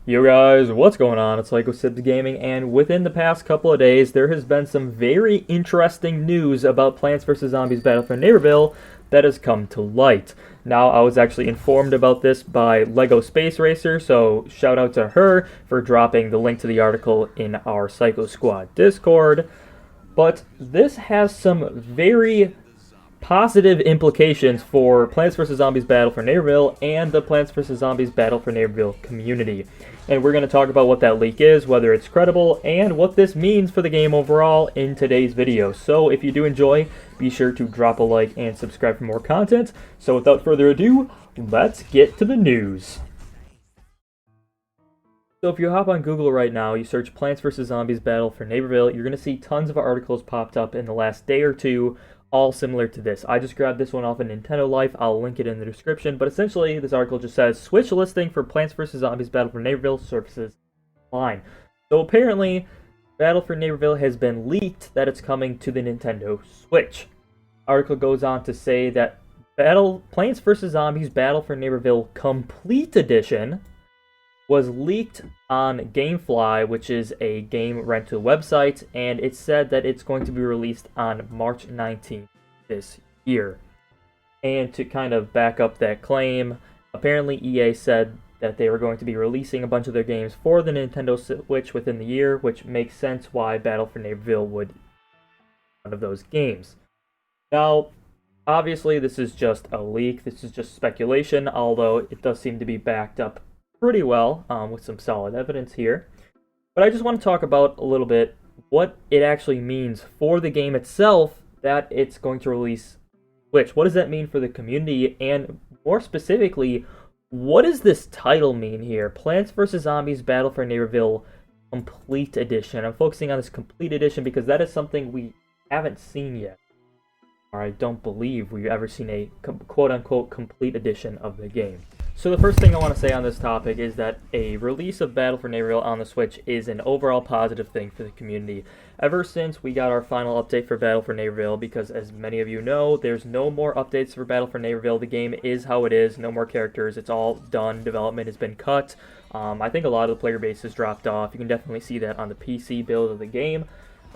Yo guys, what's going on? It's Sibs Gaming, and within the past couple of days, there has been some very interesting news about Plants vs. Zombies Battle for Neighborville that has come to light. Now, I was actually informed about this by Lego Space Racer, so shout out to her for dropping the link to the article in our Psycho Squad Discord. But this has some very positive implications for Plants vs. Zombies Battle for Neighborville and the Plants vs. Zombies Battle for Neighborville community. And we're going to talk about what that leak is, whether it's credible, and what this means for the game overall in today's video. So if you do enjoy, be sure to drop a like and subscribe for more content. So without further ado, let's get to the news. So if you hop on Google right now, you search Plants vs. Zombies Battle for Neighborville, you're going to see tons of articles popped up in the last day or two, all similar to this. I just grabbed this one off of Nintendo Life. I'll link it in the description. But essentially, this article just says, Switch listing for Plants vs. Zombies Battle for Neighborville surfaces online. So apparently, Battle for Neighborville has been leaked that it's coming to the Nintendo Switch. Article goes on to say that Plants vs. Zombies Battle for Neighborville Complete Edition was leaked on GameFly, which is a game rental website, and it said that it's going to be released on March 19th this year. And to kind of back up that claim, apparently EA said that they were going to be releasing a bunch of their games for the Nintendo Switch within the year, which makes sense why Battle for Neighborville would be one of those games. Now, obviously this is just a leak, this is just speculation, although it does seem to be backed up pretty well with some solid evidence here. But I just want to talk about a little bit what it actually means for the game itself that it's going to release Switch. What does that mean for the community? And more specifically, what does this title mean here? Plants vs. Zombies Battle for Neighborville Complete Edition. I'm focusing on this Complete Edition because that is something we haven't seen yet. Or I don't believe we've ever seen a quote-unquote complete edition of the game. So the first thing I want to say on this topic is that a release of Battle for Neighborville on the Switch is an overall positive thing for the community. Ever since we got our final update for Battle for Neighborville, because as many of you know, there's no more updates for Battle for Neighborville. The game is how it is, no more characters, it's all done, development has been cut. I think a lot of the player base has dropped off. You can definitely see that on the PC build of the game.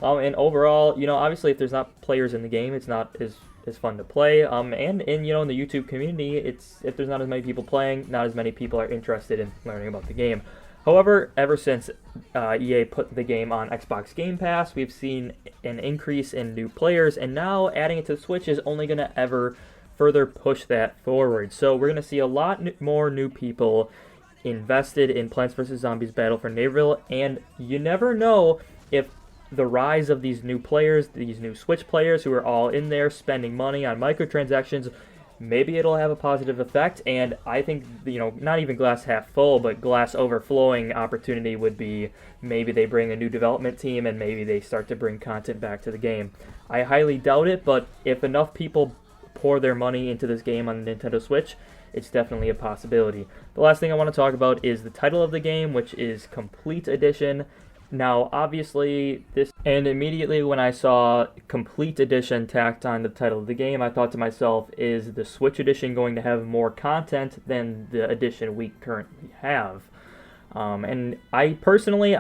And overall, obviously if there's not players in the game, it's not as fun to play, and in the YouTube community, if there's not as many people playing, not as many people are interested in learning about the game. However, ever since EA put the game on Xbox Game Pass, we've seen an increase in new players, and now adding it to the Switch is only going to ever further push that forward. So we're going to see a lot more new people invested in Plants vs. Zombies Battle for Neighborville, and you never know if the rise of these new players, these new Switch players who are all in there spending money on microtransactions, maybe it'll have a positive effect. And I think, not even glass half full, but glass overflowing opportunity would be maybe they bring a new development team and maybe they start to bring content back to the game. I highly doubt it, but if enough people pour their money into this game on the Nintendo Switch, it's definitely a possibility. The last thing I want to talk about is the title of the game, which is Complete Edition. Now, obviously, and immediately when I saw Complete Edition tacked on the title of the game, I thought to myself, is the Switch Edition going to have more content than the edition we currently have? And I personally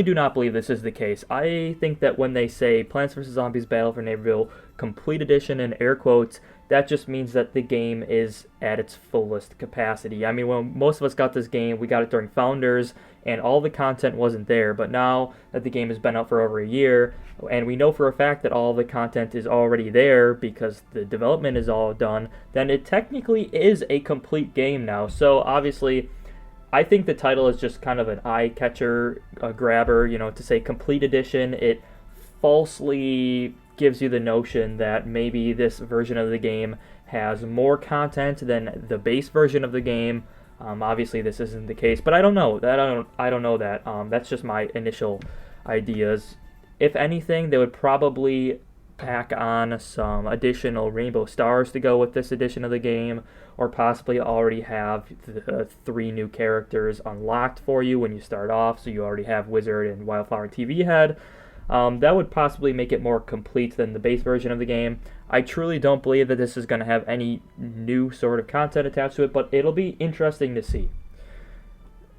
do not believe this is the case. I think that when they say Plants vs. Zombies Battle for Neighborville Complete Edition in air quotes, that just means that the game is at its fullest capacity. I mean, when most of us got this game, we got it during Founders, and all the content wasn't there. But now that the game has been out for over a year, and we know for a fact that all the content is already there because the development is all done, then it technically is a complete game now. So obviously, I think the title is just kind of an eye-catcher, a grabber, to say Complete Edition. It falsely gives you the notion that maybe this version of the game has more content than the base version of the game. Obviously, this isn't the case, but I don't know. I don't know that. That's just my initial ideas. If anything, they would probably pack on some additional rainbow stars to go with this edition of the game, or possibly already have the 3 new characters unlocked for you when you start off, so you already have Wizard and Wildflower TV Head. That would possibly make it more complete than the base version of the game. I truly don't believe that this is going to have any new sort of content attached to it, but it'll be interesting to see.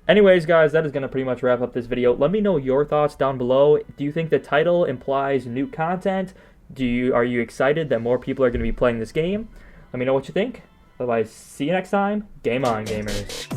Anyways, guys, that is going to pretty much wrap up this video. Let me know your thoughts down below. Do you think the title implies new content? Are you excited that more people are going to be playing this game? Let me know what you think. Otherwise, see you next time. Game on, gamers.